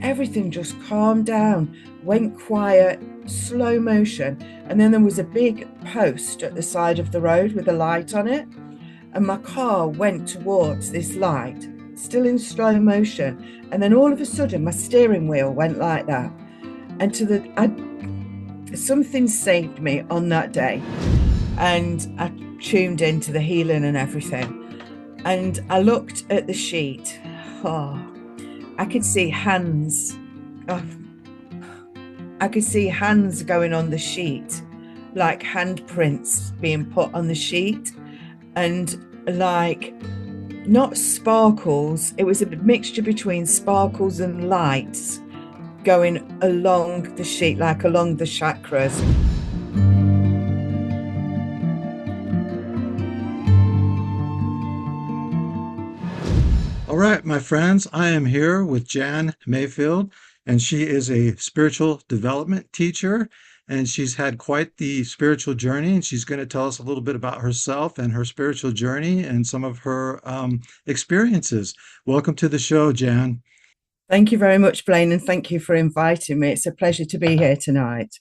everything just calmed down, went quiet, slow motion. And then there was a big post at the side of the road with a light on it. And my car went towards this light, still in slow motion. And then all of a sudden, my steering wheel went like that. And something saved me on that day. And I tuned into the healing and everything. And I looked at the sheet. Oh, I could see hands. Oh, I could see hands going on the sheet, like handprints being put on the sheet, and like not sparkles. It was a mixture between sparkles and lights going along the sheet, like along the chakras. All right, my friends, I am here with Jan Mayfield, and she is a spiritual development teacher, and she's had quite the spiritual journey, and she's going to tell us a little bit about herself and her spiritual journey and some of her experiences. Welcome to the show, Jan. Thank you very much, Blaine, and thank you for inviting me. It's a pleasure to be here tonight.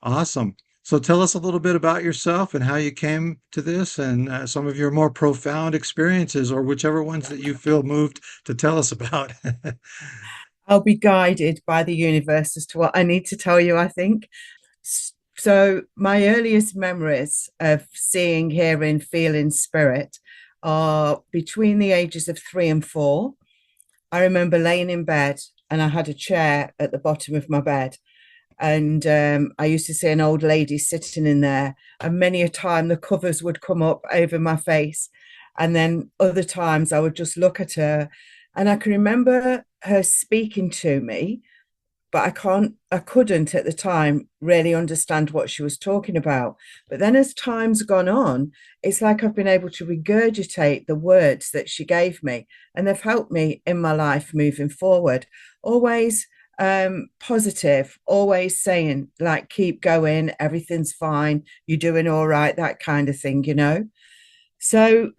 Awesome. So tell us a little bit about yourself and how you came to this and some of your more profound experiences or whichever ones that you feel moved to tell us about. I'll be guided by the universe as to what I need to tell you, I think. So, my earliest memories of seeing, hearing, feeling spirit are between the ages of 3 and 4. I remember laying in bed and I had a chair at the bottom of my bed. And I used to see an old lady sitting in there, and many a time the covers would come up over my face. And then other times I would just look at her, and I can remember her speaking to me, but I couldn't at the time really understand what she was talking about. But then as time's gone on, it's like I've been able to regurgitate the words that she gave me, and they've helped me in my life moving forward. Always positive, always saying, like, keep going, everything's fine, you're doing all right, that kind of thing. So,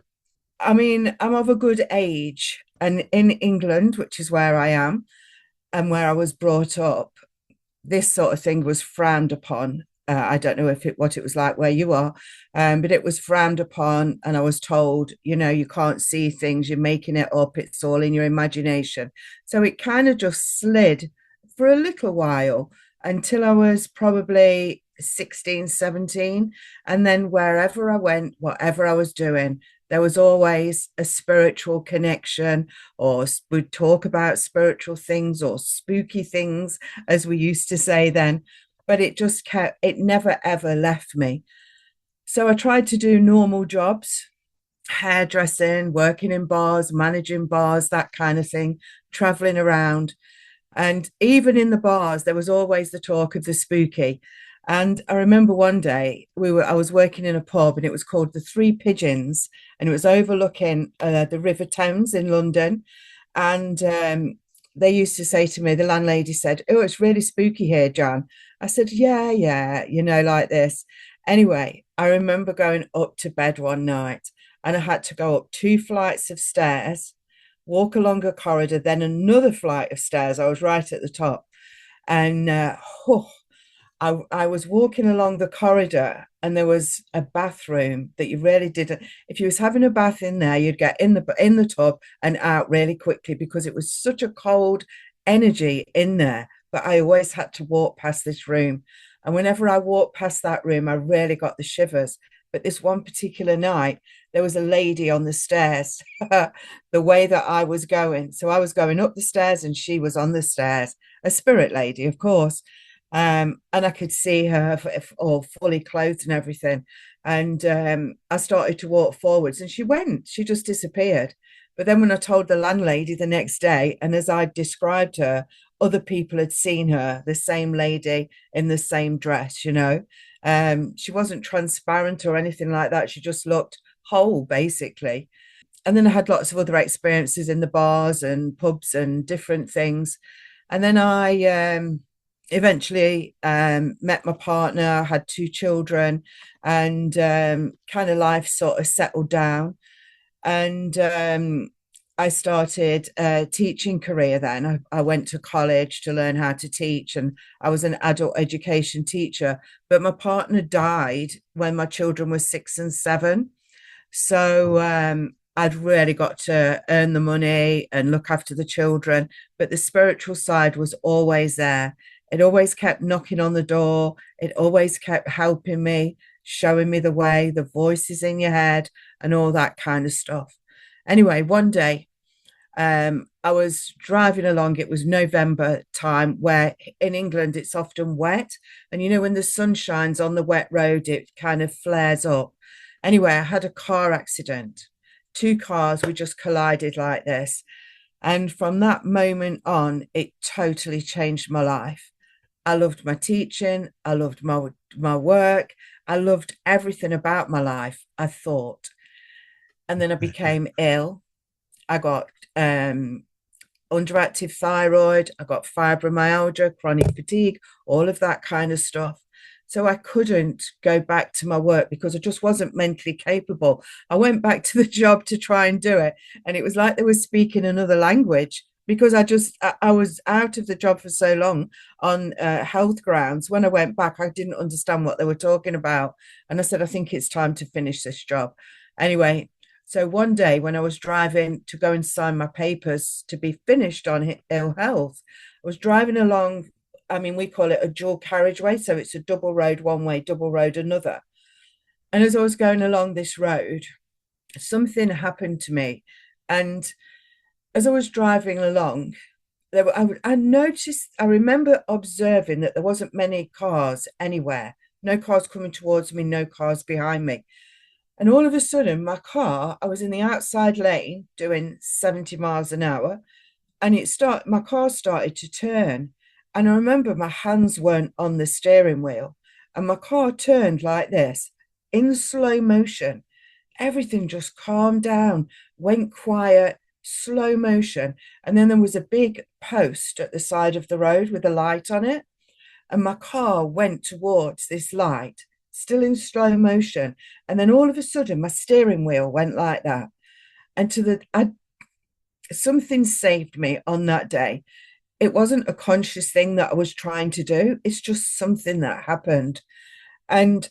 I mean, I'm of a good age, and in England, which is where I am, and where I was brought up, this sort of thing was frowned upon. I don't know if what it was like where you are, but it was frowned upon, and I was told, you can't see things, you're making it up, it's all in your imagination. So it kind of just slid for a little while until I was probably 16, 17. And then wherever I went, whatever I was doing, there was always a spiritual connection, or we'd talk about spiritual things or spooky things, as we used to say then. But it never ever left me. So I tried to do normal jobs, hairdressing, working in bars, managing bars, that kind of thing, traveling around. And even in the bars, there was always the talk of the spooky. And I remember one day I was working in a pub, and it was called the Three Pigeons, and it was overlooking the River Thames in London. And they used to say to me, the landlady said, "Oh, it's really spooky here, Jan." I said, "Yeah, yeah, like this." Anyway, I remember going up to bed one night, and I had to go up 2 flights of stairs, walk along a corridor, then another flight of stairs. I was right at the top. And oh, I was walking along the corridor, and there was a bathroom that you really didn't. If you was having a bath in there, you'd get in the tub and out really quickly, because it was such a cold energy in there. But I always had to walk past this room, and whenever I walked past that room, I really got the shivers. But this one particular night, there was a lady on the stairs, the way that I was going. So I was going up the stairs, and she was on the stairs, a spirit lady, of course. And I could see her all fully clothed and everything. And I started to walk forwards, and she just disappeared. But then when I told the landlady the next day, and as I described her, other people had seen her, the same lady in the same dress. She wasn't transparent or anything like that. She just looked whole, basically. And then I had lots of other experiences in the bars and pubs and different things. And then I eventually met my partner, had 2 children, and kind of life sort of settled down. And I started a teaching career then. I went to college to learn how to teach, and I was an adult education teacher. But my partner died when my children were 6 and 7. So I'd really got to earn the money and look after the children. But the spiritual side was always there. It always kept knocking on the door. It always kept helping me, showing me the way, the voices in your head, and all that kind of stuff. Anyway, one day I was driving along. It was November time, where in England it's often wet. And you know, when the sun shines on the wet road, it kind of flares up. Anyway, I had a car accident. Two cars, we just collided like this. And from that moment on, it totally changed my life. I loved my teaching. I loved my work. I loved everything about my life, I thought. And then I became ill. I got underactive thyroid, I got fibromyalgia, chronic fatigue, all of that kind of stuff. So I couldn't go back to my work because I just wasn't mentally capable. I went back to the job to try and do it, and it was like they were speaking another language because I was out of the job for so long on health grounds. When I went back, I didn't understand what they were talking about, and I said, I think it's time to finish this job. Anyway, so one day when I was driving to go and sign my papers to be finished on ill health, I was driving along. I mean, we call it a dual carriageway. So it's a double road one way, double road another. And as I was going along this road, something happened to me. And as I was driving along, I noticed, I remember observing that there wasn't many cars anywhere. No cars coming towards me, no cars behind me. And all of a sudden, I was in the outside lane doing 70 miles an hour, and my car started to turn. And I remember my hands weren't on the steering wheel, and my car turned like this in slow motion. Everything just calmed down, went quiet, slow motion. And then there was a big post at the side of the road with a light on it, and my car went towards this light, still in slow motion. And then all of a sudden, my steering wheel went like that. And something saved me on that day. It wasn't a conscious thing that I was trying to do, it's just something that happened. And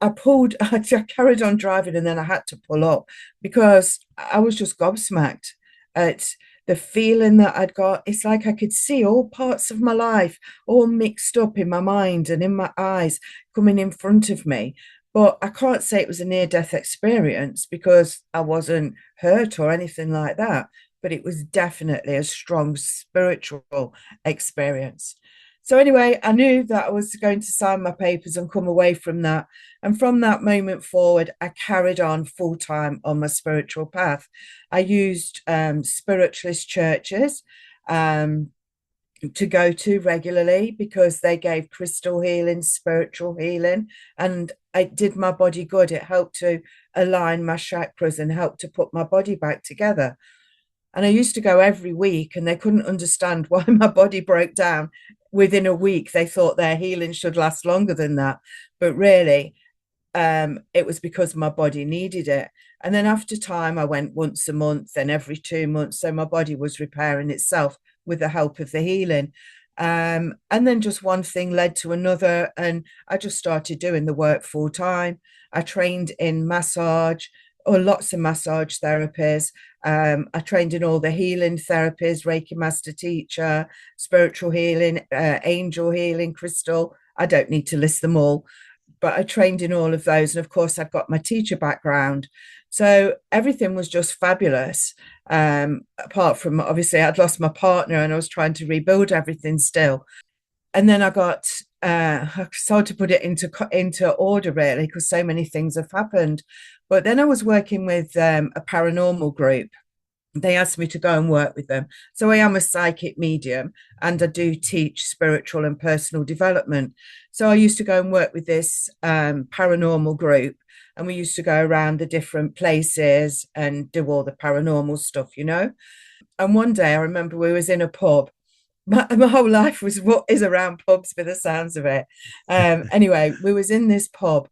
I carried on driving, and then I had to pull up because I was just gobsmacked at the feeling that I'd got. It's like I could see all parts of my life all mixed up in my mind and in my eyes coming in front of me. But I can't say it was a near death experience because I wasn't hurt or anything like that. But it was definitely a strong spiritual experience. So, anyway, I knew that I was going to sign my papers and come away from that. And from that moment forward, I carried on full time on my spiritual path. I used spiritualist churches um, to go to regularly because they gave crystal healing, spiritual healing, and it did my body good. It helped to align my chakras and helped to put my body back together. And I used to go every week, and they couldn't understand why my body broke down within a week. They thought their healing should last longer than that. But really, it was because my body needed it. And then after time, I went once a month, then every 2 months. So my body was repairing itself with the help of the healing. And then just one thing led to another, and I just started doing the work full time. I trained in massage, or lots of massage therapies. I trained in all the healing therapies, Reiki master teacher, spiritual healing, angel healing, crystal. I don't need to list them all, but I trained in all of those. And of course, I've got my teacher background. So everything was just fabulous. Apart from obviously, I'd lost my partner and I was trying to rebuild everything still. And then I started to put it into order really because so many things have happened. But then I was working with a paranormal group. They asked me to go and work with them. So I am a psychic medium, and I do teach spiritual and personal development. So I used to go and work with this paranormal group, and we used to go around the different places and do all the paranormal stuff, you know. And one day I remember we was in a pub. My whole life was what is around pubs, for the sounds of it. Anyway, we was in this pub,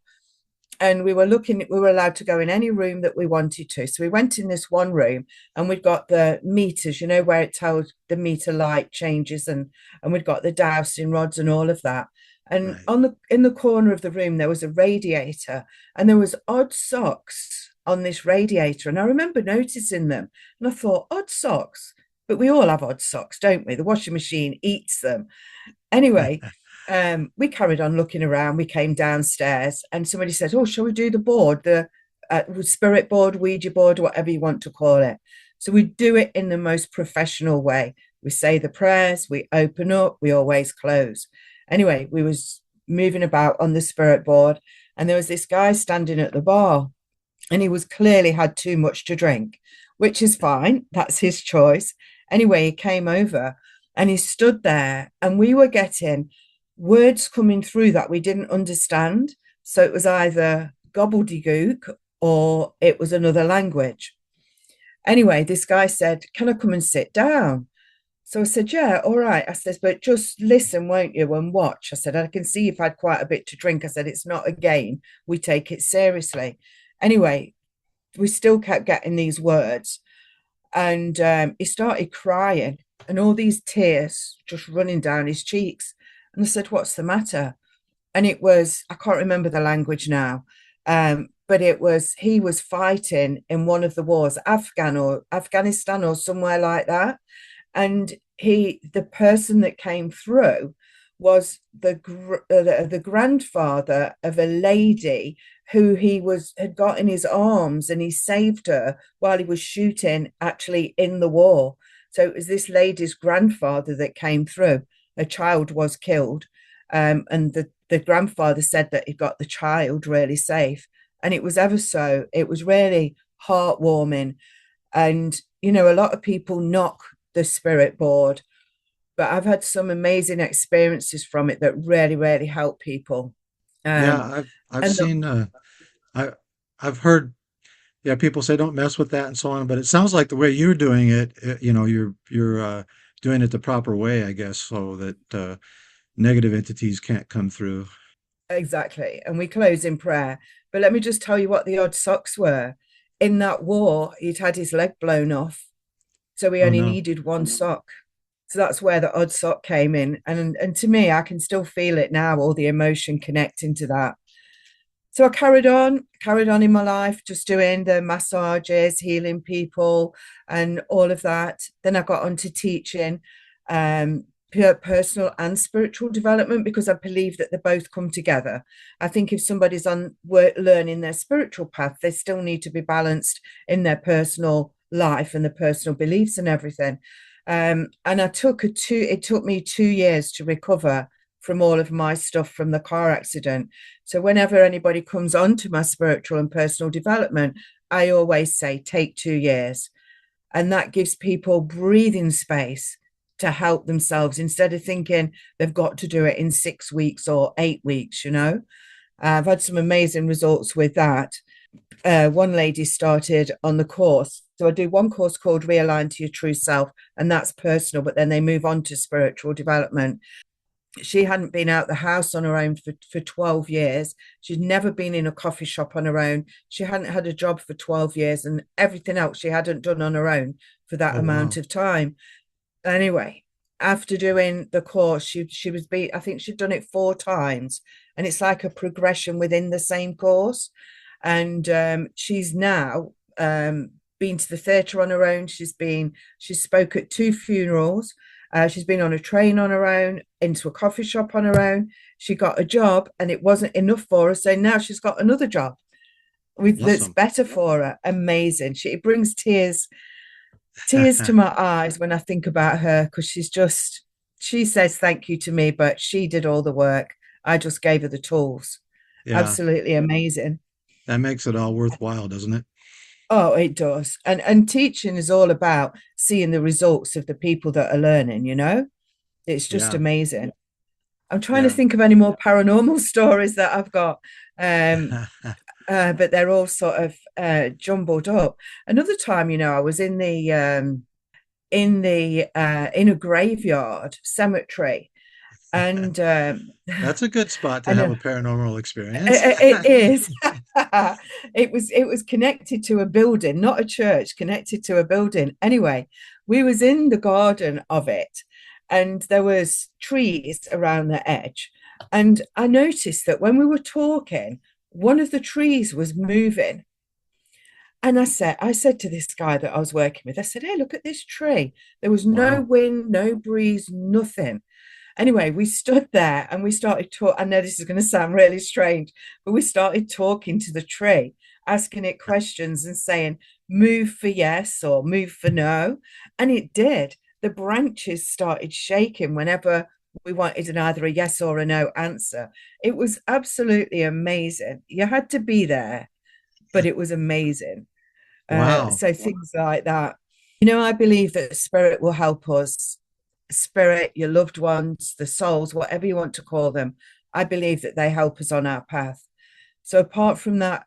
and we were allowed to go in any room that we wanted to. So we went in this one room, and we'd got the meters, where it tells the meter light changes, and we'd got the dowsing rods and all of that. And Right. on the in the corner of the room there was a radiator, and there was odd socks on this radiator. And I remember noticing them, and I thought, odd socks. But we all have odd socks, don't we? The washing machine eats them. Anyway, we carried on looking around. We came downstairs, and somebody said, "Oh, shall we do the board, the spirit board, Ouija board, whatever you want to call it?" So we do it in the most professional way. We say the prayers, we open up, we always close. Anyway, we was moving about on the spirit board, and there was this guy standing at the bar, and he was clearly had too much to drink, which is fine. That's his choice. Anyway, he came over and he stood there, and we were getting words coming through that we didn't understand. So it was either gobbledygook or it was another language. Anyway, this guy said, "Can I come and sit down?" So I said, "Yeah, all right." I said, "But just listen, won't you, and watch." I said, "I can see you've had quite a bit to drink." I said, "It's not a game. We take it seriously." Anyway, we still kept getting these words. And he started crying, and all these tears just running down his cheeks. And I said, "What's the matter?" And it was, I can't remember the language now, but it was, he was fighting in one of the wars, Afghan or Afghanistan or somewhere like that. And the person that came through was the grandfather of a lady who he was had got in his arms, and he saved her while he was shooting actually in the war. So it was this lady's grandfather that came through. A child was killed, and the grandfather said that he got the child really safe, and it was ever so. It was really heartwarming, and a lot of people knock the spirit board, but I've had some amazing experiences from it that really, really help people. Yeah, Um, I've and the, seen I I've heard, yeah, people say don't mess with that and so on, but it sounds like the way you're doing it, you're doing it the proper way, I guess, so that negative entities can't come through. exactly. And we close in prayer. But let me just tell you what the odd socks were. In that war, he'd had his leg blown off, so he Oh only no. needed one sock. So that's where the odd sock came in. And to me, I can still feel it now, all the emotion connecting to that. So I carried on in my life, just doing the massages, healing people, and all of that. Then I got onto teaching, um, personal and spiritual development, because I believe that they both come together. I think if somebody's on learning their spiritual path, they still need to be balanced in their personal life and the personal beliefs and everything. And it took me 2 years to recover from all of my stuff from the car accident. So whenever anybody comes on to my spiritual and personal development, I always say, take 2 years. And that gives people breathing space to help themselves instead of thinking they've got to do it in 6 weeks or 8 weeks. I've had some amazing results with that. One lady started on the course. So I do one course called Realign to Your True Self, and that's personal, but then they move on to spiritual development. She hadn't been out the house on her own for 12 years. She'd never been in a coffee shop on her own. She hadn't had a job for 12 years, and everything else she hadn't done on her own for that Oh amount wow. of time. Anyway, after doing the course, I think she'd done it 4 times, and it's like a progression within the same course. And she's now been to the theatre on her own. She spoke at 2 funerals. She's been on a train on her own, into a coffee shop on her own. She got a job, and it wasn't enough for her, so now she's got another job with that's Awesome. better for her. Amazing. It brings tears to my eyes when I think about her, because she says thank you to me, but she did all the work. I just gave her the tools. Yeah, Absolutely amazing. that makes it all worthwhile, doesn't it? Oh, it does. And teaching is all about seeing the results of the people that are learning. It's just Yeah. amazing. I'm trying to Yeah. think of any more paranormal stories that I've got. Um, but they're all sort of jumbled up. Another time, I was in a graveyard cemetery, And That's a good spot to and have a paranormal experience. it is. It was connected to a building, not a church, connected to a building. Anyway, we was in the garden of it, and there was trees around the edge. And I noticed that when we were talking, one of the trees was moving. And I said to this guy that I was working with, I said, "Hey, look at this tree. There was no Wow. wind, no breeze, nothing." Anyway, we stood there and we started talking. I know this is going to sound really strange, but we started talking to the tree, asking it questions and saying, "Move for yes" or "move for no." And it did. The branches started shaking whenever we wanted either a yes or a no answer. It was absolutely amazing. You had to be there, but it was amazing. Wow. So things like that. I believe that spirit will help us, spirit, your loved ones, the souls, whatever you want to call them. I believe that they help us on our path. So apart from that,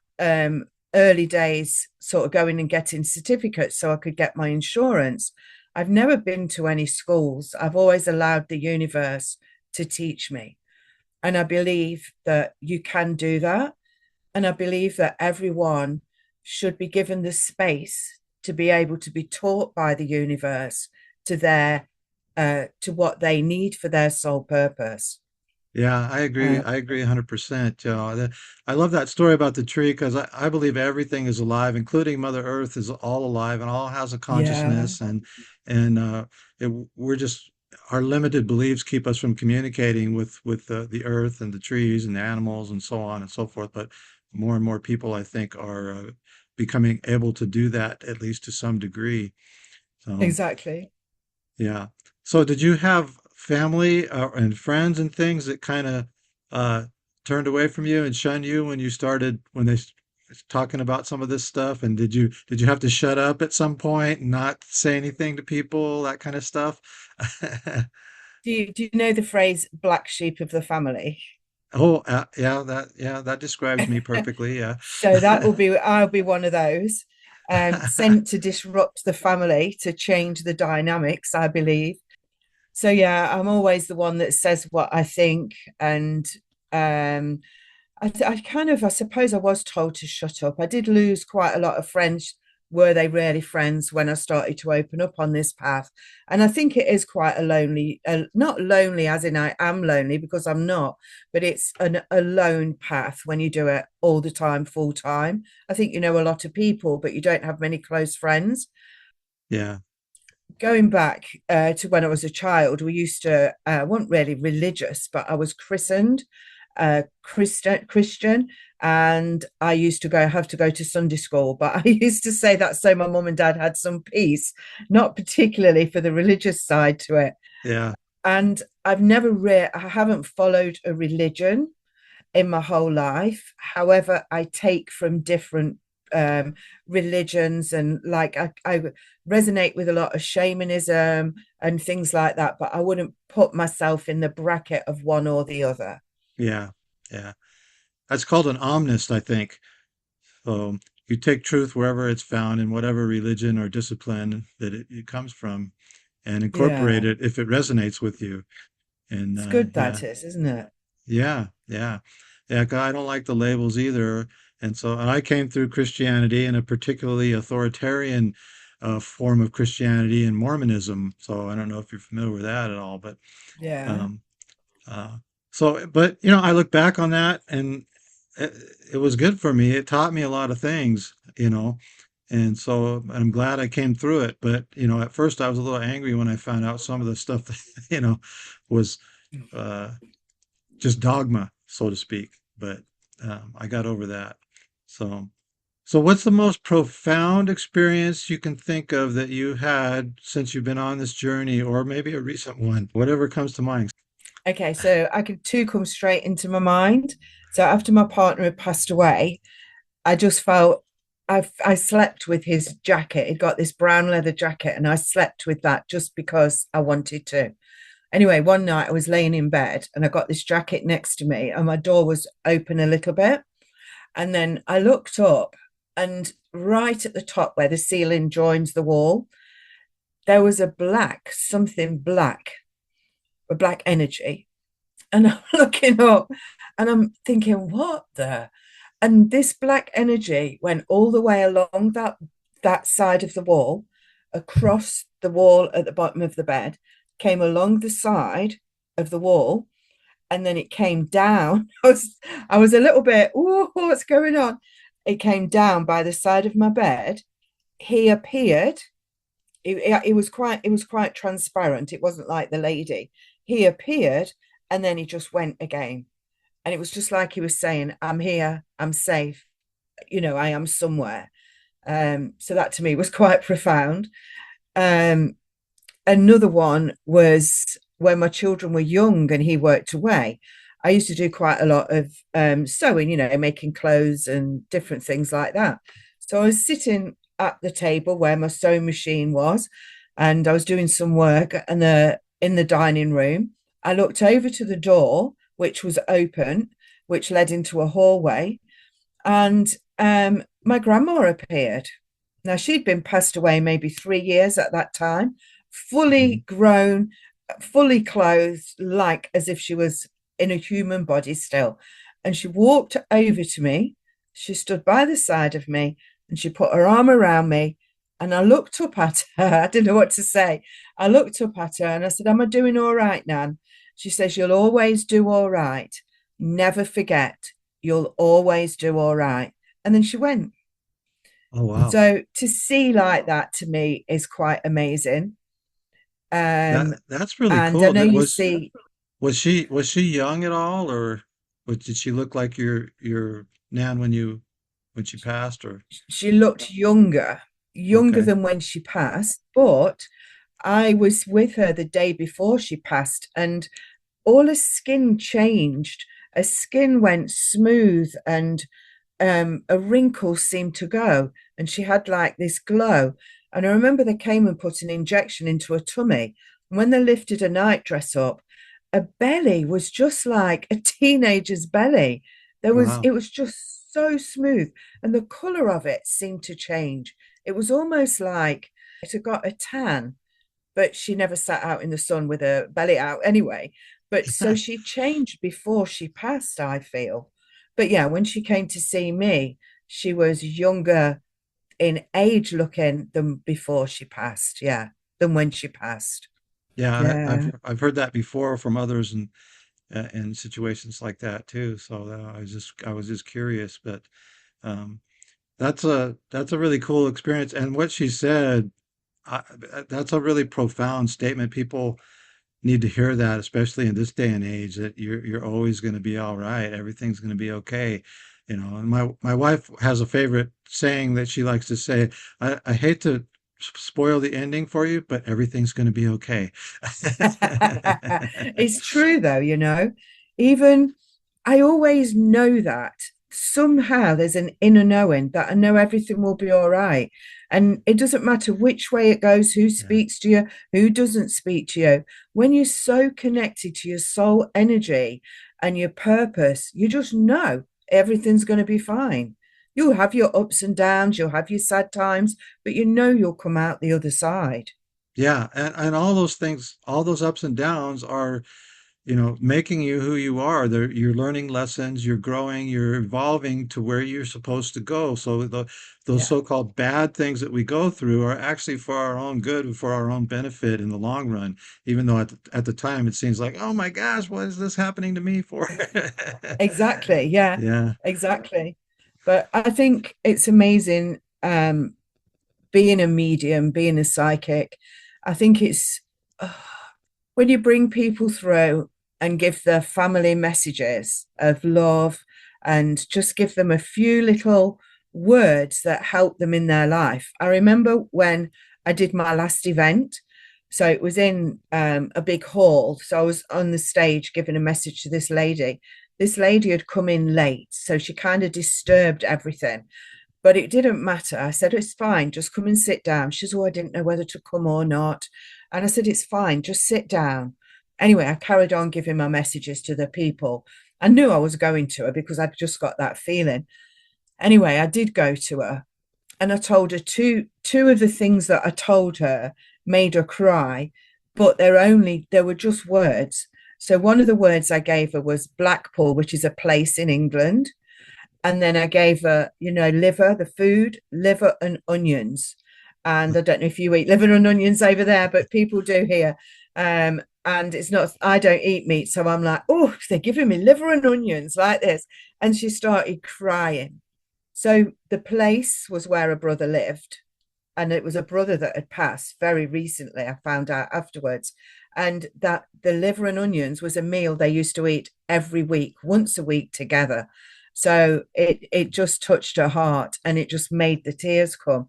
early days, sort of going and getting certificates so I could get my insurance, I've never been to any schools. I've always allowed the universe to teach me. And I believe that you can do that. And I believe that everyone should be given the space to be able to be taught by the universe to their to what they need for their sole purpose. Yeah, I agree. Uh, I agree 100%. I love that story about the tree because I believe everything is alive, including Mother Earth is all alive and all has a yeah, consciousness and we're just our limited beliefs keep us from communicating with the earth and the trees and the animals and so on and so forth. But more and more people, I think, are becoming able to do that at least to some degree. So. exactly. Yeah. So did you have family and friends and things that kind of uh, turned away from you and shunned you when you started when talking about some of this stuff? And did you have to shut up at some point and not say anything to people, that kind of stuff? Do you know the phrase black sheep of the family? Oh, yeah, that describes me perfectly. Yeah. So I'll be one of those, sent to disrupt the family to change the dynamics, I believe. So yeah, I'm always the one that says what I think, and um, I suppose I was told to shut up. I did lose quite a lot of friends. Were they really friends when I started to open up on this path? And I think it is quite a lonely, not lonely as in I am lonely because I'm not, but it's a lone path when you do it all the time, full time. I think you know a lot of people, but you don't have many close friends. Yeah. Going back to when I was a child, we used to, I wasn't really religious, but I was christened Christian, and I used to have to go to Sunday school. But I used to say that so my mum and dad had some peace, not particularly for the religious side to it. Yeah. And I haven't followed a religion in my whole life. However, I take from different um, religions, and like I resonate with a lot of shamanism and things like that, but I wouldn't put myself in the bracket of one or the other. Yeah. Yeah. That's called an omnist, I think. So you take truth wherever it's found in whatever religion or discipline that it comes from and incorporate Yeah, it if it resonates with you. And it's good yeah, that is, isn't it? yeah. Yeah, 'cause I don't like the labels either. And I came through Christianity and a particularly authoritarian form of Christianity and Mormonism. So I don't know if you're familiar with that at all, but Yeah, um, uh, but I look back on that and it, it was good for me. It taught me a lot of things. And so I'm glad I came through it. But, at first I was a little angry when I found out some of the stuff that, was uh, just dogma, so to speak. But I got over that. So, so what's the most profound experience you can think of that you had since you've been on this journey, or maybe a recent one, whatever comes to mind? okay, so I could two come straight into my mind. So after my partner had passed away, I just felt I slept with his jacket. He'd got this brown leather jacket, and I slept with that just because I wanted to. Anyway, one night I was laying in bed and I got this jacket next to me, and my door was open a little bit. And then I looked up, and right at the top where the ceiling joins the wall, there was something black, a black energy. And I'm looking up and I'm thinking, what the? And this black energy went all the way along that side of the wall, across the wall at the bottom of the bed, came along the side of the wall, and then it came down. I was a little bit, oh, what's going on? It came down by the side of my bed. He appeared. It was quite transparent. It wasn't like the lady. He appeared, and then he just went again. And it was just like he was saying, I'm here, I'm safe, I am somewhere. So that to me was quite profound. Um, Another one was when my children were young and he worked away. I used to do quite a lot of sewing, making clothes and different things like that. So I was sitting at the table where my sewing machine was, and I was doing some work and in the dining room. I looked over to the door, which was open, which led into a hallway, and my grandma appeared. Now, she'd been passed away maybe 3 years at that time, fully Mhm. grown, fully clothed, like as if she was in a human body still. And she walked over to me. She stood by the side of me and she put her arm around me. And I looked up at her. I didn't know what to say. I looked up at her and I said, Am I doing all right, Nan? She says, You'll always do all right. Never forget, you'll always do all right. And then she went. Oh wow. So to see like that to me is quite amazing. That Um, that's really and I cool. know That you see, was she young at all, or did she look like your Nan when she passed, or she looked younger okay. than when she passed, but I was with her the day before she passed, and all her skin changed. Her skin went smooth, and a wrinkle seemed to go, and she had like this glow. And I remember they came and put an injection into her tummy. And when they lifted her nightdress up, her belly was just like a teenager's belly. Wow. It was just so smooth, and the color of it seemed to change. It was almost like it had got a tan, but she never sat out in the sun with her belly out anyway. But so she changed before she passed, I feel. But yeah, when she came to see me, she was younger in age looking than before she passed. Yeah, than when she passed. Yeah, Yeah. I've heard that before from others in situations like that too. So I was just curious, but um, that's a really cool experience. And what she said, I, that's a really profound statement. People need to hear that, especially in this day and age, that you're always going to be all right. Everything's going to be okay. And my wife has a favorite saying that she likes to say, I hate to spoil the ending for you, but everything's going to be okay. It's true though, even I always know that somehow there's an inner knowing that I know everything will be all right. And it doesn't matter which way it goes, who Yeah. speaks to you, who doesn't speak to you. When you're so connected to your soul energy and your purpose, you just know everything's going to be fine. You'll have your ups and downs, you'll have your sad times, but you know you'll come out the other side. Yeah, and all those things, all those ups and downs are, making you who you are. You're learning lessons, you're growing, you're evolving to where you're supposed to go. So those Yeah. so-called bad things that we go through are actually for our own good, and for our own benefit in the long run, even though at the time it seems like, oh my gosh, what is this happening to me for? Exactly. Yeah, Yeah, exactly. But I think it's amazing being a medium, being a psychic. I think it's when you bring people through and give their family messages of love and just give them a few little words that help them in their life. I remember when I did my last event. So it was in a big hall. So I was on the stage giving a message to this lady. This lady had come in late. So she kind of disturbed everything, but it didn't matter. I said, It's fine, just come and sit down. She said, Oh, I didn't know whether to come or not. And I said, It's fine, just sit down. Anyway, I carried on giving my messages to the people. I knew I was going to her because I'd just got that feeling. Anyway, I did go to her and I told her two of the things that I told her made her cry, but they were just words. So one of the words I gave her was Blackpool, which is a place in England. And then I gave her, liver, the food, liver and onions. And I don't know if you eat liver and onions over there, but people do here. And it's not, I don't eat meat. So I'm like, oh, they're giving me liver and onions like this. And she started crying. So the place was where a brother lived. And it was a brother that had passed very recently. I found out afterwards. And that the liver and onions was a meal they used to eat every week, once a week together. So it just touched her heart and it just made the tears come.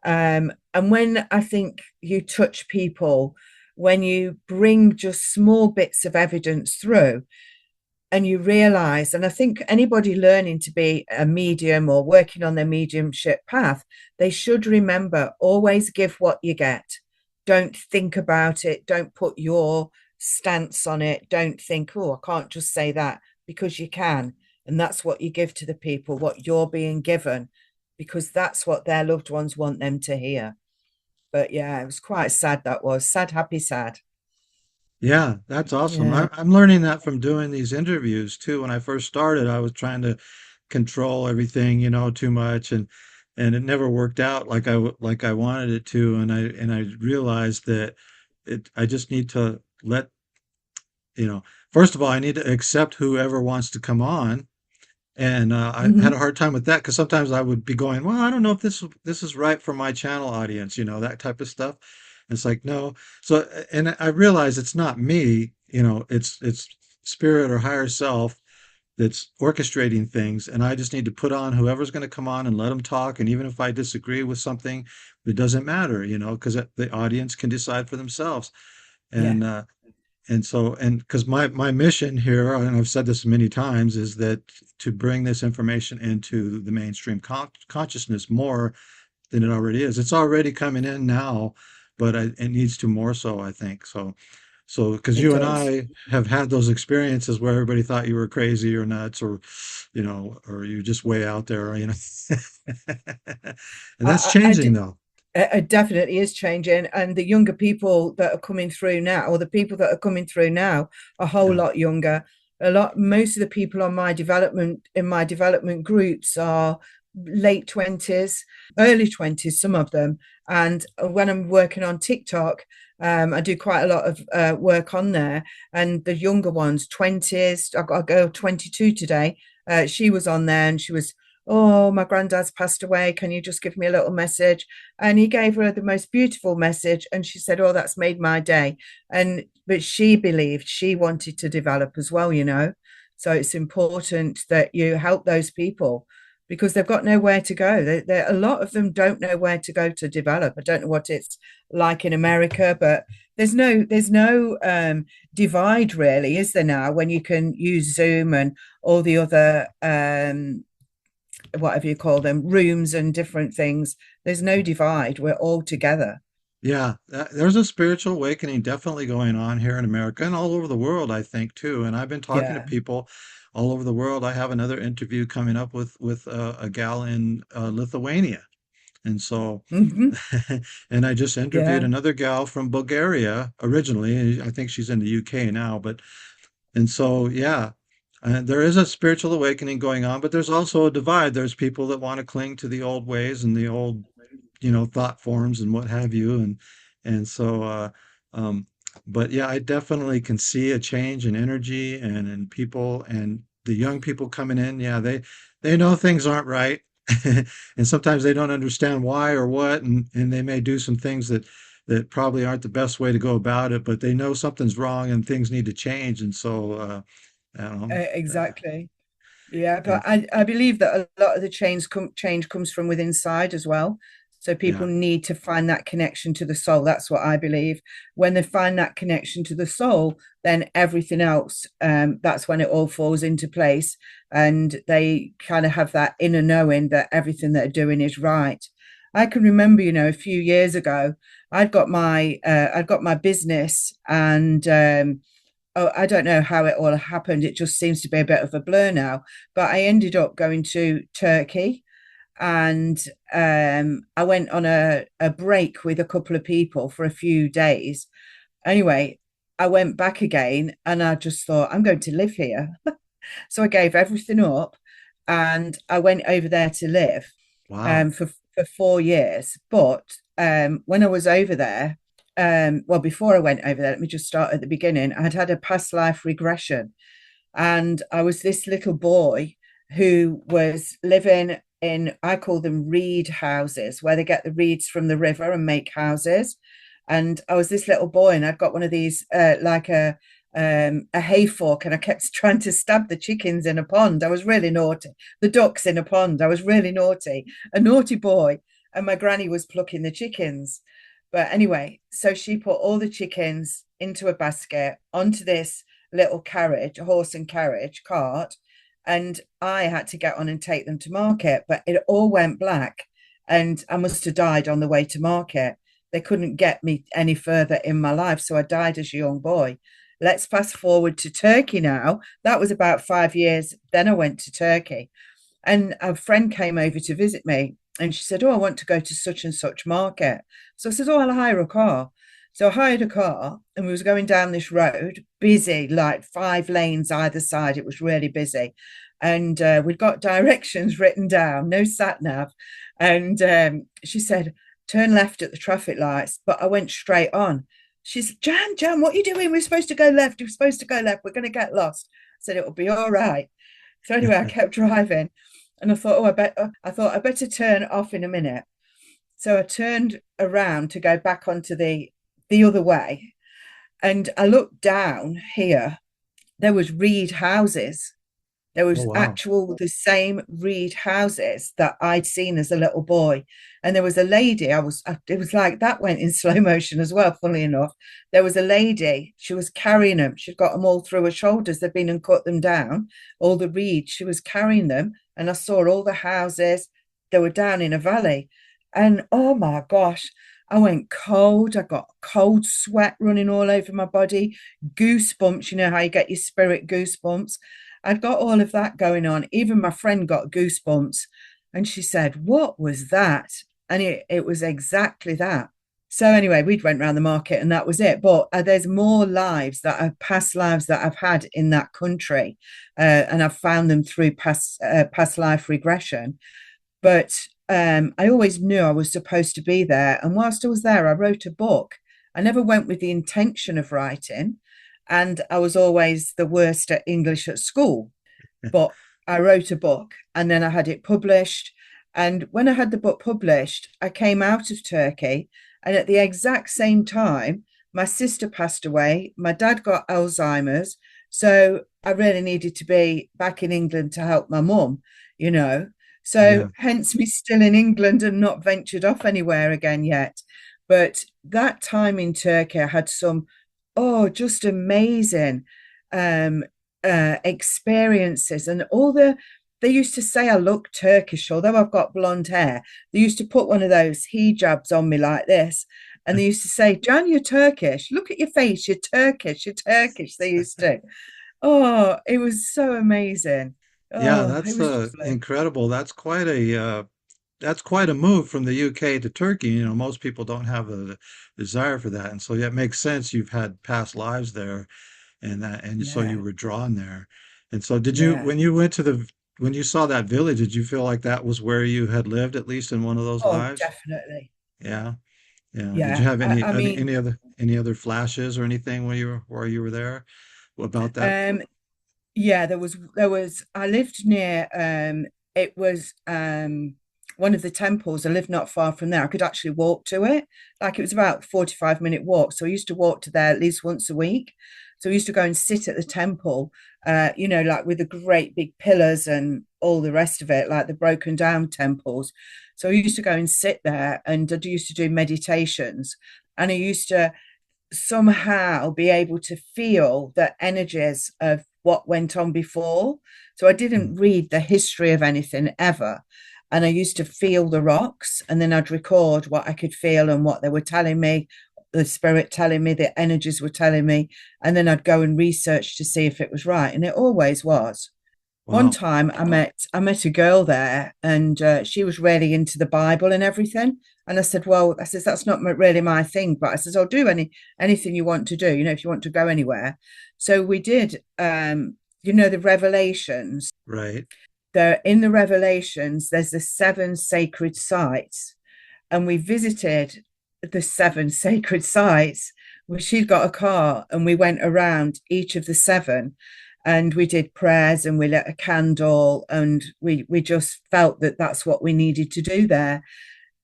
And when I think you touch people, when you bring just small bits of evidence through, and you realize, and I think anybody learning to be a medium or working on their mediumship path, they should remember always give what you get. Don't think about it. Don't put your stance on it. Don't think, oh, I can't just say that, because you can. And that's what you give to the people, what you're being given, because that's what their loved ones want them to hear. But yeah, it was quite sad. That was sad, happy, sad. Yeah, that's awesome. Yeah. I'm learning that from doing these interviews too. When I first started, I was trying to control everything, too much, and it never worked out like I wanted it to. And I realized that I just need to let, first of all, I need to accept whoever wants to come on. And I had a Mm-hmm. hard time with that because sometimes I would be going, well, I don't know if this is right for my channel audience, that type of stuff. And it's like, no. So, and I realize it's not me, it's spirit or higher self that's orchestrating things, and I just need to put on whoever's going to come on and let them talk. And even if I disagree with something, it doesn't matter, because the audience can decide for themselves. Yeah. And and because my mission here, and I've said this many times, is that to bring this information into the mainstream consciousness more than it already is. It's already coming in now, but it needs to more so, I think. So because It you and does. I have had those experiences where everybody thought you were crazy or nuts, or or you're just way out there, and that's I changing did. though. It definitely is changing, and the younger people that are coming through now, or the people that are coming through now, are a whole Yeah. lot younger. Most of the people on my development groups are late 20s, early 20s, some of them. And when I'm working on TikTok, I do quite a lot of work on there, and the younger ones, 20s. I've got a girl 22 today. She was on there, and she was, oh, my granddad's passed away. Can you just give me a little message? And he gave her the most beautiful message. And she said, oh, that's made my day. But she believed, she wanted to develop as well. So it's important that you help those people because they've got nowhere to go. A lot of them don't know where to go to develop. I don't know what it's like in America, but there's no divide really, is there now, when you can use Zoom and all the other whatever you call them, rooms and different things. There's no divide. We're all together. Yeah, there's a spiritual awakening definitely going on here in America and all over the world, I think, too. And I've been talking to Yeah. people all over the world. I have another interview coming up with a gal in Lithuania, and so Mm-hmm. and I just interviewed Yeah. another gal from Bulgaria originally. I think she's in the UK now, but and so yeah. There is a spiritual awakening going on, but there's also a divide. There's people that want to cling to the old ways and the old thought forms and what have you. And so, um, but yeah, I definitely can see a change in energy and in people and the young people coming in. Yeah, they know things aren't right. And sometimes they don't understand why or what, and they may do some things that probably aren't the best way to go about it, but they know something's wrong and things need to change. And so, I don't know. Exactly. Yeah, but And I believe that a lot of the change comes from within inside as well. So people yeah, need to find that connection to the soul. That's what I believe. When they find that connection to the soul, then everything else, that's when it all falls into place, and they kind of have that inner knowing that everything they're doing is right. I can remember, a few years ago, I'd got my business, and oh, I don't know how it all happened. It just seems to be a bit of a blur now. But I ended up going to Turkey, and I went on a break with a couple of people for a few days. Anyway, I went back again and I just thought, I'm going to live here. So I gave everything up and I went over there to live Wow. for 4 years. But when I was over there, well, before I went over there, let me just start at the beginning. I'd had a past life regression, and I was this little boy who was living in, I call them reed houses, where they get the reeds from the river and make houses. And I was this little boy, and I'd got one of these, like a hay fork, and I kept trying to stab the chickens in a pond. I was really naughty. The ducks in a pond. I was really naughty, a naughty boy. And my granny was plucking the chickens. But anyway, so she put all the chickens into a basket onto this little carriage, a horse and carriage cart, and I had to get on and take them to market. But it all went black, and I must have died on the way to market. They couldn't get me any further in my life, so I died as a young boy. Let's fast forward to Turkey now. That was about 5 years. Then I went to Turkey, and a friend came over to visit me, and she said, "Oh, I want to go to such and such market." So I said, "Oh, I'll hire a car." So I hired a car, and we was going down this road, busy, like 5 lanes either side. It was really busy. And we'd got directions written down, no sat nav. And she said, "Turn left at the traffic lights." But I went straight on. She said, Jan, what are you doing? We're supposed to go left. We're supposed to go left. We're going to get lost. I said, "It'll be all right." So anyway, I kept driving, and I thought, I thought I better turn off in a minute. So I turned around to go back onto the other way, and I looked down here. There was reed houses. There Oh, was wow. actual the same reed houses that I'd seen as a little boy. And there was a lady, it was like that went in slow motion as well, funnily enough. There was a lady, she was carrying them. She'd got them all through her shoulders. They'd been and cut them down, all the reeds. She was carrying them. And I saw all the houses. They were down in a valley. And oh my gosh, I went cold. I got cold sweat running all over my body, goosebumps. You know how you get your spirit goosebumps. I'd got all of that going on. Even my friend got goosebumps. And she said, "What was that?" And it was exactly that. So anyway, we'd went around the market and that was it. But there's more lives that are past lives that I've had in that country, and I've found them through past life regression. But I always knew I was supposed to be there. And whilst I was there, I wrote a book. I never went with the intention of writing, and I was always the worst at English at school. But I wrote a book, and then I had it published. And when I had the book published, I came out of Turkey. And at the exact same time, my sister passed away. My dad got Alzheimer's. So I really needed to be back in England to help my mum, you know. So Yeah. hence me still in England and not ventured off anywhere again yet. But that time in Turkey, I had some, oh, just amazing um, experiences, and all they used to say I look Turkish, although I've got blonde hair. They used to put one of those hijabs on me like this, and they used to say, "Jan, you're Turkish. Look at your face. You're Turkish. You're Turkish." They used to. Oh, it was so amazing. Yeah, Oh, it that's was lovely. incredible. That's quite a move from the UK to Turkey. You know, most people don't have a desire for that. And so yeah, it makes sense you've had past lives there and so you Yeah, were drawn there. And so did you yeah. when you went to the when you saw that village, did you feel like that was where you had lived at least in one of those Oh, lives? definitely. Yeah. Yeah. Did you Yeah. have I mean, any other flashes or anything when you were while you were there about that? um, yeah, there was I lived near it was one of the temples. I lived not far from there. I could actually walk to it. Like it was about 45-minute walk. So I used to walk to there at least once a week. So I used to go and sit at the temple, like with the great big pillars and all the rest of it, like the broken down temples. So I used to go and sit there, and I used to do meditations. And I used to somehow be able to feel the energies of what went on before. So I Mm. didn't read the history of anything ever. And I used to feel the rocks, and then I'd record what I could feel and what they were telling me, the spirit telling me, the energies were telling me. And then I'd go and research to see if it was right. And it always was. One Wow. time I met a girl there, and she was really into the Bible and everything. And I said, well, I says, that's not really my thing, but I says, I'll do anything you want to do, if you want to go anywhere. So we did, the Revelations. Right. There in the Revelations, there's the seven sacred sites, and we visited the seven sacred sites. She'd got a car, and we went around each of the seven, and we did prayers, and we lit a candle, and we just felt that that's what we needed to do there.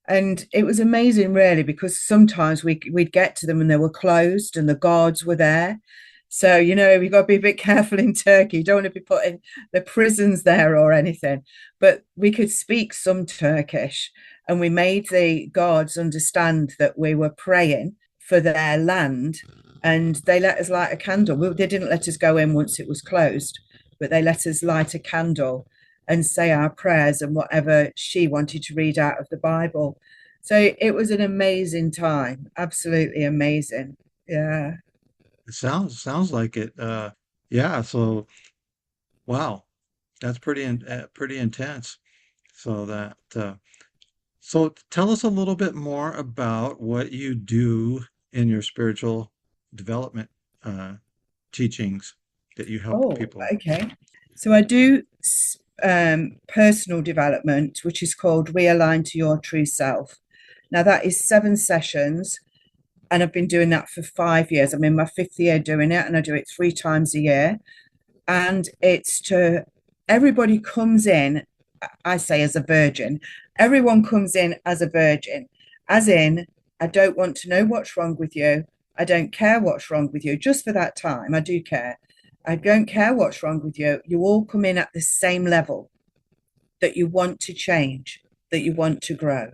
And it was amazing, really, because sometimes we'd get to them and they were closed and the guards were there. So, you've got to be a bit careful in Turkey. You don't want to be putting the prisons there or anything. But we could speak some Turkish, and we made the guards understand that we were praying for their land, and they let us light a candle. They didn't let us go in once it was closed, but they let us light a candle and say our prayers and whatever she wanted to read out of the Bible. So it was an amazing time, absolutely amazing. Yeah. It sounds like it. Yeah. So wow, that's pretty intense. So that so tell us a little bit more about what you do in your spiritual development uh, teachings that you help Oh, people. okay. So I do personal development, which is called Realign to Your True Self. Now, that is 7 sessions, and I've been doing that for 5 years. I'm in my fifth year doing it, and I do it 3 times a year. And it's to everybody comes in, I say as a virgin, everyone comes in as a virgin, as in, I don't want to know what's wrong with you. I don't care what's wrong with you. Just for that time, I do care. I don't care what's wrong with you. You all come in at the same level, that you want to change, that you want to grow.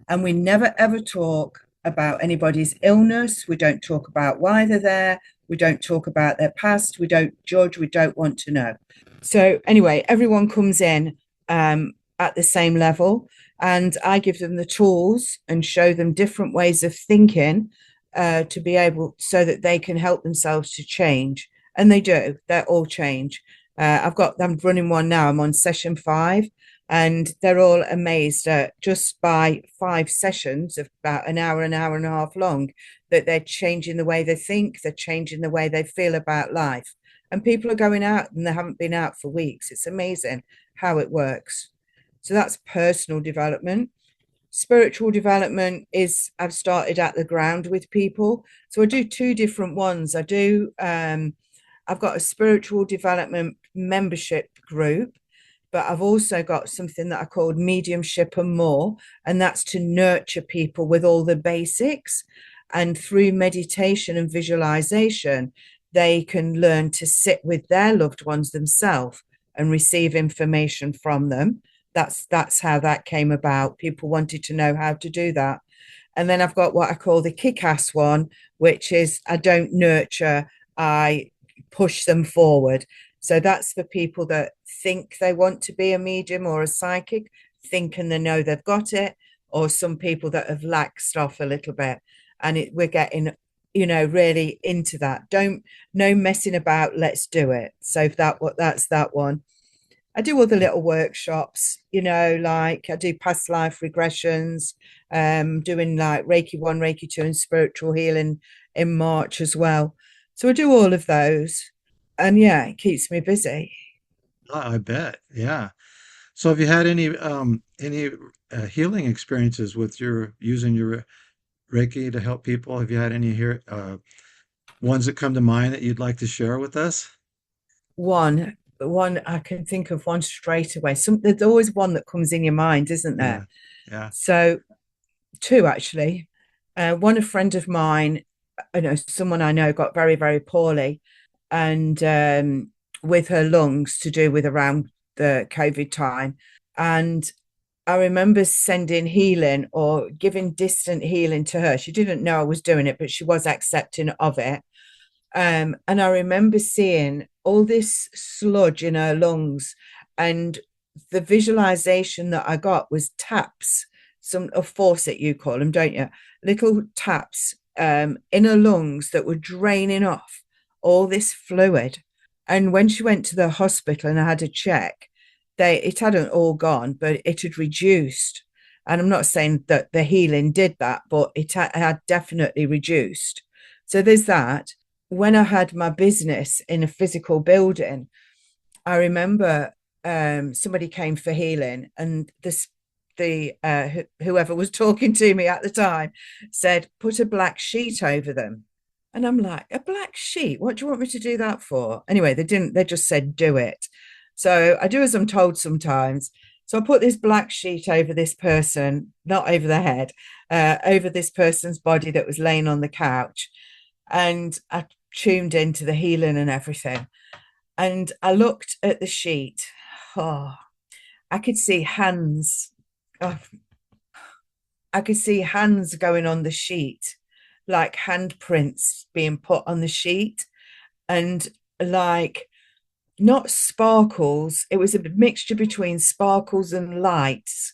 And we never ever talk about anybody's illness. We don't talk about why they're there. We don't talk about their past. We don't judge. We don't want to know. So, anyway, everyone comes in at the same level, and I give them the tools and show them different ways of thinking to be able so that they can help themselves to change. And they do, they're all change. I'm running one now. I'm on session 5, and they're all amazed at just by 5 sessions of about an hour and a half long, that they're changing the way they think, they're changing the way they feel about life. And people are going out and they haven't been out for weeks. It's amazing how it works. So that's personal development. Spiritual development is I've started at the ground with people. So I do 2 different ones. I've got a spiritual development membership group, but I've also got something that I call mediumship and more, and that's to nurture people with all the basics. And through meditation and visualization, they can learn to sit with their loved ones themselves and receive information from them. That's how that came about. People wanted to know how to do that. And then I've got what I call the kick-ass one, which is I don't nurture, I push them forward. So that's for people that think they want to be a medium or a psychic, think and they know they've got it, or some people that have laxed off a little bit. And we're getting, really into that. Don't no messing about. Let's do it. So that's that one. I do other little workshops, like I do past life regressions, doing like Reiki 1, Reiki 2, and spiritual healing in March as well. So I do all of those. And yeah, it keeps me busy. I bet. Yeah. So have you had any healing experiences with your using your Reiki to help people? Have you had any here ones that come to mind that you'd like to share with us? One I can think of one straight away. There's always one that comes in your mind, isn't there? Yeah. Yeah. So two actually. One, a friend of mine, someone I know got very, very poorly, and with her lungs to do with around the COVID time. And I remember sending healing or giving distant healing to her. She didn't know I was doing it, but she was accepting of it. And I remember seeing all this sludge in her lungs, and the visualization that I got was taps, some of faucet you call them, don't you? Little taps in her lungs that were draining off all this fluid. And when she went to the hospital and I had a check, it hadn't all gone, but it had reduced. And I'm not saying that the healing did that, but had definitely reduced. So there's that. When I had my business in a physical building, I remember somebody came for healing, and whoever was talking to me at the time said, "Put a black sheet over them." And I'm like, "A black sheet? What do you want me to do that for?" Anyway, they didn't. They just said, "Do it." So I do as I'm told sometimes. So I put this black sheet over this person, not over the head, over this person's body that was laying on the couch, and I tuned into the healing and everything. And I looked at the sheet. Oh, I could see hands. Oh, I could see hands going on the sheet, like handprints being put on the sheet, and like not sparkles. It was a mixture between sparkles and lights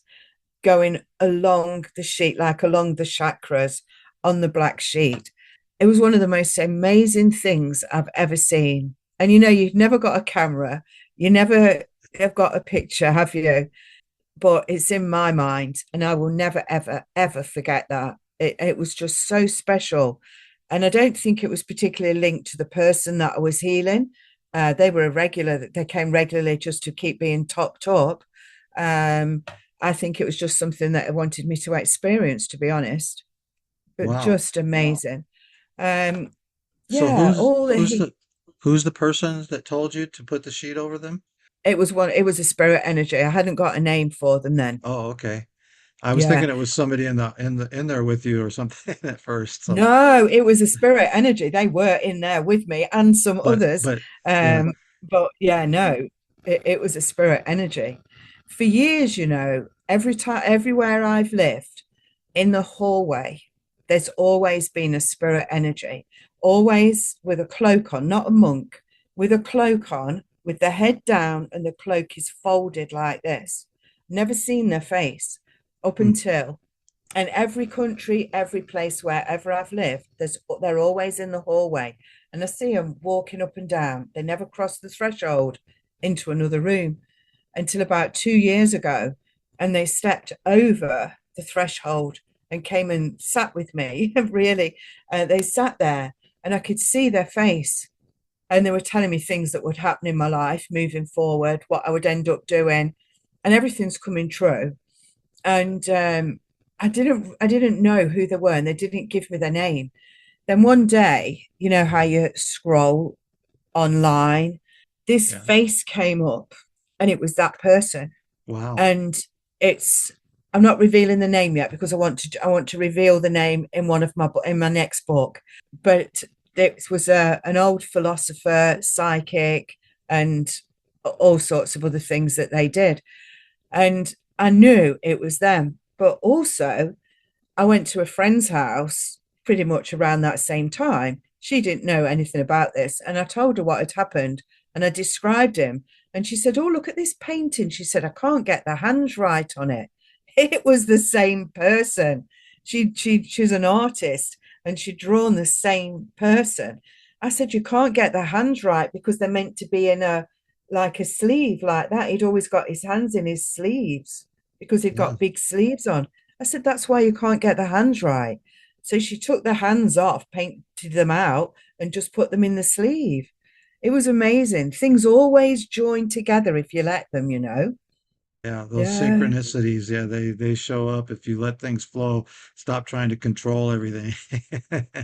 going along the sheet, like along the chakras on the black sheet. It was one of the most amazing things I've ever seen. And you've never got a camera, you never have got a picture, have you? But it's in my mind, and I will never, ever, ever forget that. It was just so special. And I don't think it was particularly linked to the person that I was healing. They were a regular, they came regularly just to keep being topped up. Um, I think it was just something that I wanted me to experience, to be honest. But Wow. just amazing. Um, So yeah, who's the person that told you to put the sheet over them? it was a spirit energy. I hadn't got a name for them then. Oh, okay. I was Yeah. thinking it was somebody in there with you or something at first. So, No, it was a spirit energy. They were in there with me and some others. but yeah, Um, but yeah, no, it was a spirit energy. For years, every time, everywhere I've lived, in the hallway, there's always been a spirit energy, always with a cloak on, not a monk, with a cloak on, with the head down, and the cloak is folded like this. Never seen their face up mm, until, and every country, every place, wherever I've lived, they're always in the hallway, and I see them walking up and down. They never cross the threshold into another room until about 2 years ago, and they stepped over the threshold and came and sat with me. Really, they sat there, and I could see their face, and they were telling me things that would happen in my life moving forward, what I would end up doing, and everything's coming true. And I didn't know who they were, and they didn't give me their name. Then one day, you know how you scroll online, this yeah. face came up, and it was that person. Wow. And it's I'm not revealing the name yet because I want to reveal the name in my next book. But it was an old philosopher, psychic, and all sorts of other things that they did. And I knew it was them. But also, I went to a friend's house pretty much around that same time. She didn't know anything about this. And I told her what had happened, and I described him. And she said, "Oh, look at this painting." She said, "I can't get the hands right on it." It was the same person. She's an artist, and she'd drawn the same person. I said, "You can't get the hands right because they're meant to be in a like a sleeve like that." He'd always got his hands in his sleeves because he'd Yeah. got big sleeves on. I said, "That's why you can't get the hands right." So she took the hands off, painted them out, and just put them in the sleeve. It was amazing. Things always join together if you let them. Yeah, those Yeah, synchronicities, yeah, they show up if you let things flow, stop trying to control everything.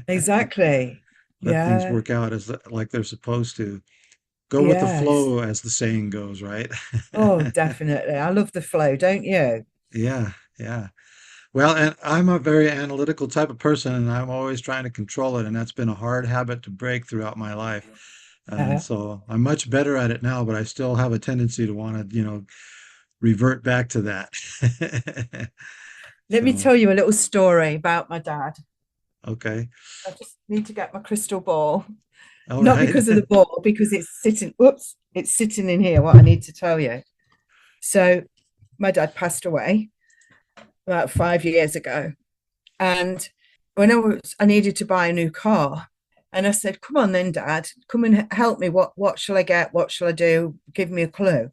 exactly. Let things Yeah, work out as like they're supposed to. Go with the yes. flow, as the saying goes, right? Oh, definitely. I love the flow, don't you? Yeah, yeah. Well, and I'm a very analytical type of person, and I'm always trying to control it, and that's been a hard habit to break throughout my life. And Uh, so I'm much better at it now, but I still have a tendency to want to, revert back to that. Let me So, tell you a little story about my dad. okay. I just need to get my crystal ball. All Not right. because of the ball, because it's sitting in here, what I need to tell you. So, my dad passed away about 5 years ago. And when I needed to buy a new car, and I said, "Come on then, Dad, come and help me. What shall I get? What shall I do? Give me a clue."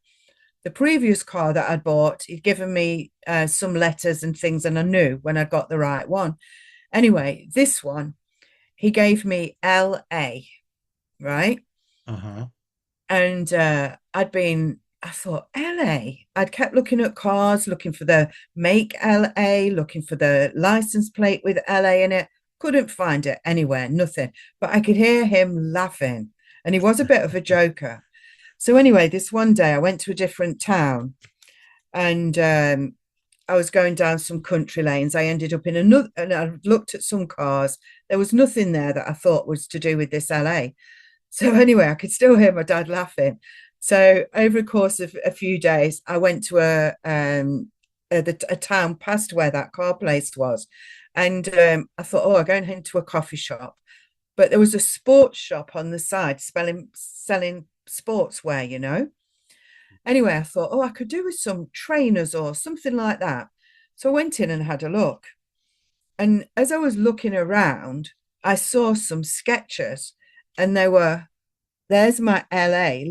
The previous car that I'd bought, he'd given me some letters and things, and I knew when I got the right one. Anyway, this one, he gave me LA, right? Uh-huh. And I thought, LA. I'd kept looking at cars, looking for the make LA, looking for the license plate with LA in it. Couldn't find it anywhere, nothing. But I could hear him laughing, and he was a bit of a joker. So, anyway, this one day I went to a different town and I was going down some country lanes. I ended up in another, and I looked at some cars. There was nothing there that I thought was to do with this LA. So anyway, I could still hear my dad laughing. So over the course of a few days, I went to a town past where that car place was, and I thought, oh, I'm going into a coffee shop, but there was a sports shop on the side, selling sportswear, you know. Anyway, I thought, oh, I could do with some trainers or something like that. So I went in and had a look. And as I was looking around, I saw some sketches, and there's my LA,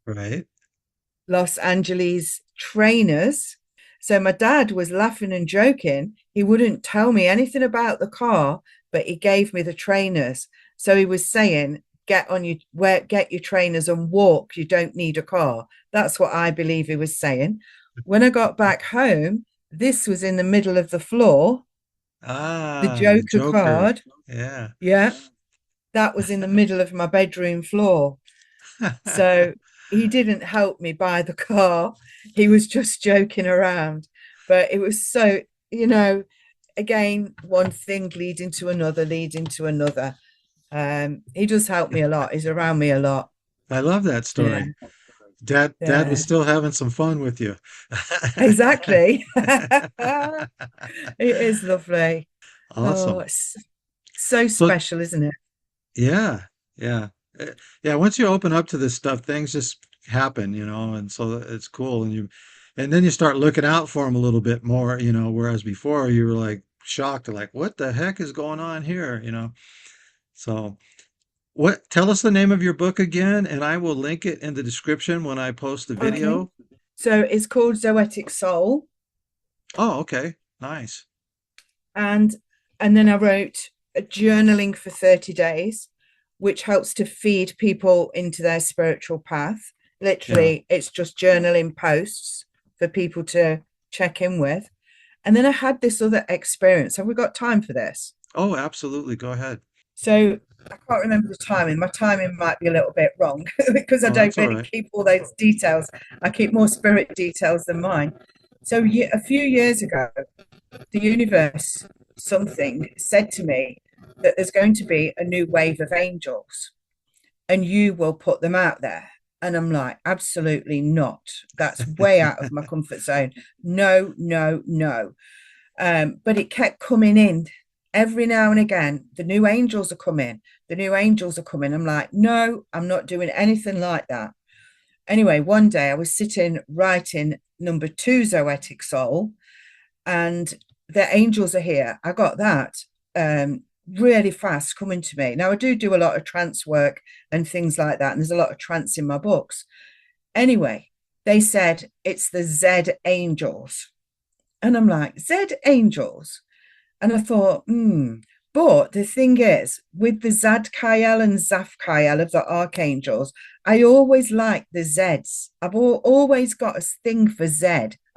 Right. Los Angeles trainers. So my dad was laughing and joking. He wouldn't tell me anything about the car, but he gave me the trainers. So he was saying, get your trainers and walk. You don't need a car. That's what I believe he was saying. When I got back home, this was in the middle of the floor, the Ah, the Joker Joker. card. Yeah. Yeah, that was in the middle of my bedroom floor. So he didn't help me buy the car. He was just joking around. But it was so, you know, again, one thing leading to another, leading to another. He does help me a lot. He's around me a lot. I love that Yeah, story. Dad was yeah, still having some fun with you. exactly. It is lovely. Oh, Awesome. it's so So special, isn't it? yeah, yeah. Yeah, once you open up to this stuff, things just happen, and so it's cool and then you start looking out for them a little bit more, whereas before you were like shocked, like what the heck is going on here? So, tell us the name of your book again, and I will link it in the description when I post the Okay. video. So it's called Zoetic Soul. Oh, okay. Nice. and and then I wrote a journaling for 30 days, which helps to feed people into their spiritual path. Yeah. Literally, it's just journaling posts for people to check in with. And then I had this other experience. Have we got time for this? Oh, absolutely. Go ahead. So I can't remember the timing. My timing might be a little bit wrong because I Oh, don't that's all really right. keep all those details. I keep more spirit details than mine. So a few years ago, the universe, something said to me that there's going to be a new wave of angels and you will put them out there. And I'm like, absolutely not. That's way out of my comfort zone. No, no, no. But it kept coming in every now and again. The new angels are coming. The new angels are coming. I'm like, no, I'm not doing anything like that. Anyway, one day I was sitting writing number two, Zoetic Soul, and the angels are here. I got that really fast coming to me. Now, I do a lot of trance work and things like that, and there's a lot of trance in my books. Anyway, they said it's the Z angels. And I'm like, Z angels? And I thought, hmm. But the thing is, with the Zadkiel and Zafkiel of the archangels, I always like the Zs. I've always got a thing for Z.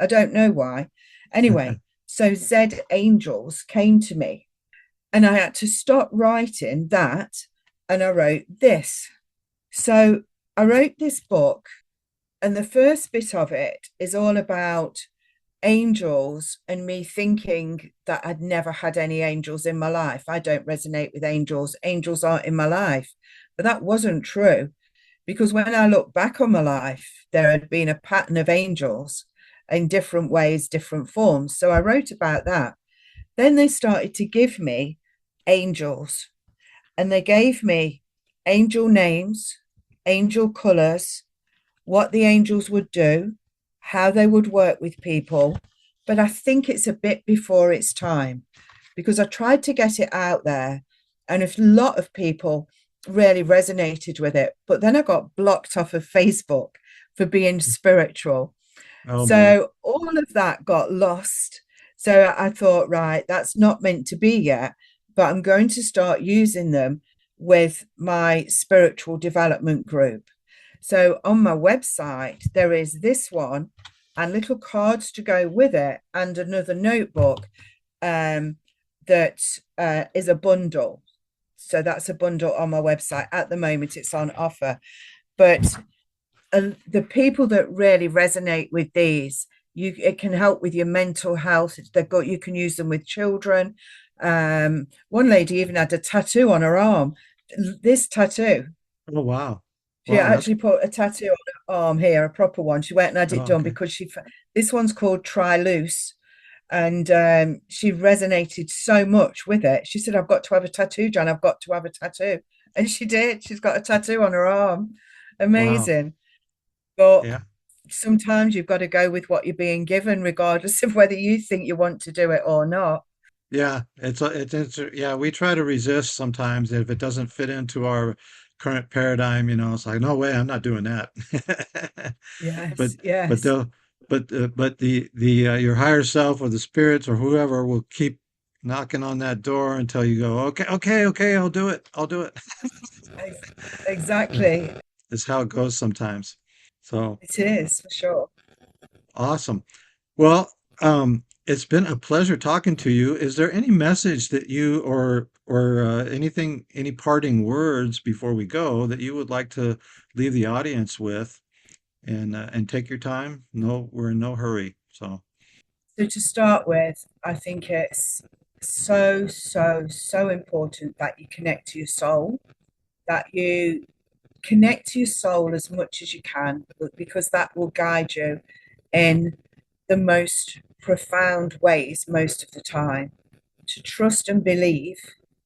I don't know why. Anyway, so Z angels came to me, and I had to stop writing that, and I wrote this. So I wrote this book, and the first bit of it is all about angels and me thinking that I'd never had any angels in my life. I don't resonate with angels. Angels aren't in my life. But that wasn't true because when I look back on my life, there had been a pattern of angels in different ways, different forms. So I wrote about that. Then they started to give me angels, and they gave me angel names, angel colors, what the angels would do, how they would work with people. But I think it's a bit before its time because I tried to get it out there, and a lot of people really resonated with it. But then I got blocked off of Facebook for being spiritual. Oh boy. So all of that got lost. So I thought, right, that's not meant to be yet, but I'm going to start using them with my spiritual development group. So on my website, there is this one and little cards to go with it, and another notebook um, that is a bundle. So that's a bundle on my website. At the moment, it's on offer. But the people that really resonate with these, it can help with your mental health. They've got, you can use them with children. One lady even had a tattoo on her arm. This tattoo, Oh wow. she Wow, that's actually put a tattoo on her arm here, a proper one. She went and had it oh, done okay. because this one's called Try Loose. And she resonated so much with it. She said, I've got to have a tattoo, John. I've got to have a tattoo. And she did. She's got a tattoo on her arm. Wow. Amazing. But Yeah. sometimes you've got to go with what you're being given, regardless of whether you think you want to do it or not. Yeah, yeah, we try to resist sometimes if it doesn't fit into our current paradigm, it's like, no way, I'm not doing that. But Yes, but yes, they'll but the your higher self or the spirits or whoever will keep knocking on that door until you go, okay, okay, okay, I'll do it. I'll do it. ex- exactly. It's how it goes sometimes. So It is for sure. awesome. Well, it's been a pleasure talking to you. Is there any message that you or anything, any parting words before we go that you would like to leave the audience with? And take your time. No, we're in no hurry. So, So to start with, I think it's so, so, so important that you connect to your soul, that you connect to your soul as much as you can, because that will guide you in the most profound ways most of the time. To trust and believe.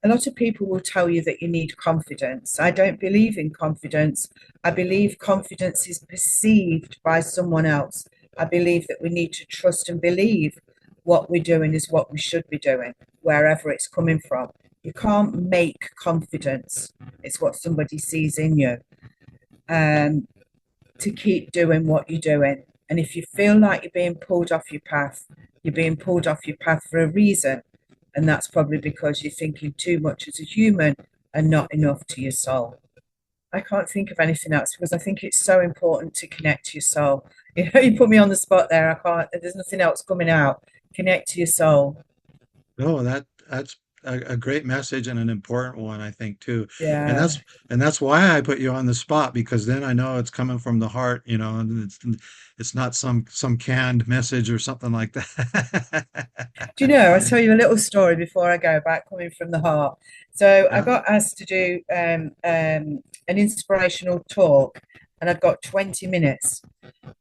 A lot of people will tell you that you need confidence. I don't believe in confidence. I believe confidence is perceived by someone else. I believe that we need to trust and believe what we're doing is what we should be doing, wherever it's coming from. You can't make confidence, it's what somebody sees in you. Um, to keep doing what you're doing. And if you feel like you're being pulled off your path, you're being pulled off your path for a reason. And that's probably because you're thinking too much as a human and not enough to your soul. I can't think of anything else because I think it's so important to connect to your soul. You know, you put me on the spot there. I can't, there's nothing else coming out. Connect to your soul. no, that's a great message and an important one, I think, too. And Yeah. that's why I put you on the spot because then I know it's coming from the heart, and it's not some canned message or something like that. Do you know, I'll tell you a little story before I go about coming from the heart. So I Yeah. got asked to do an inspirational talk, and I've got 20 minutes.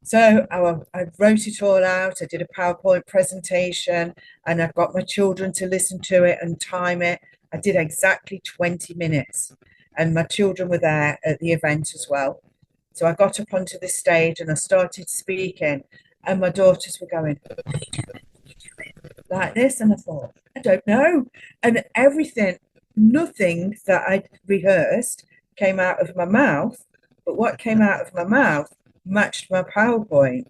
So I wrote it all out. I did a PowerPoint presentation, and I got my children to listen to it and time it. I did exactly 20 minutes, and my children were there at the event as well. So I got up onto the stage and I started speaking, and my daughters were going, like this. And I thought, I don't know. And everything, nothing that I'd rehearsed came out of my mouth, but what came out of my mouth matched my PowerPoint.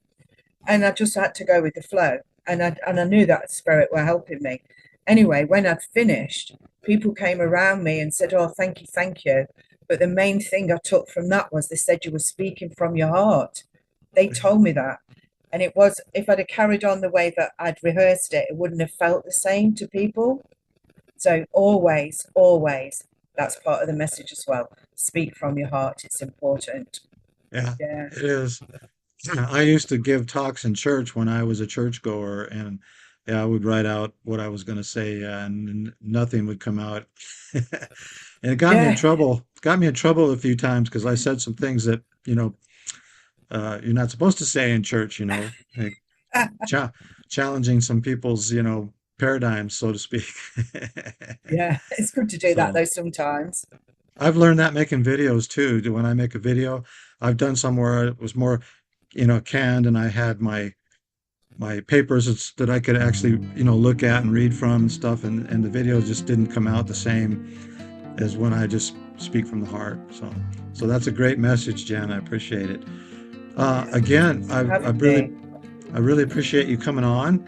And I just had to go with the flow. And I knew that spirit were helping me. Anyway, when I'd finished, people came around me and said, oh, thank you, thank you. But the main thing I took from that was they said you were speaking from your heart. They told me that. And it was, if I'd have carried on the way that I'd rehearsed it, it wouldn't have felt the same to people. So always, always, that's part of the message as well. Speak from your heart. It's important. Yeah, Yeah. it is. I used to give talks in church when I was a churchgoer, and yeah, I would write out what I was going to say, and nothing would come out. And it got me in Yeah. trouble. Got me in trouble a few times because I said some things that, you're not supposed to say in church, like cha challenging some people's, paradigms, so to speak. Yeah. It's good to do that So though sometimes. I've learned that making videos too. When I make a video, I've done some where it was more, canned, and I had my papers that I could actually, look at and read from and stuff, and the video just didn't come out the same as when I just speak from the heart. So that's a great message, Jan. I appreciate it. Again, For I having really, me. I really appreciate you coming on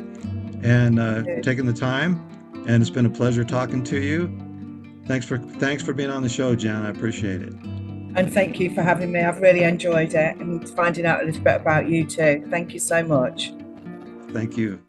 and Good. taking the time. And it's been a pleasure talking to you. Thanks for being on the show, Jan. I appreciate it. And thank you for having me. I've really enjoyed it and finding out a little bit about you too. Thank you so much. Thank you.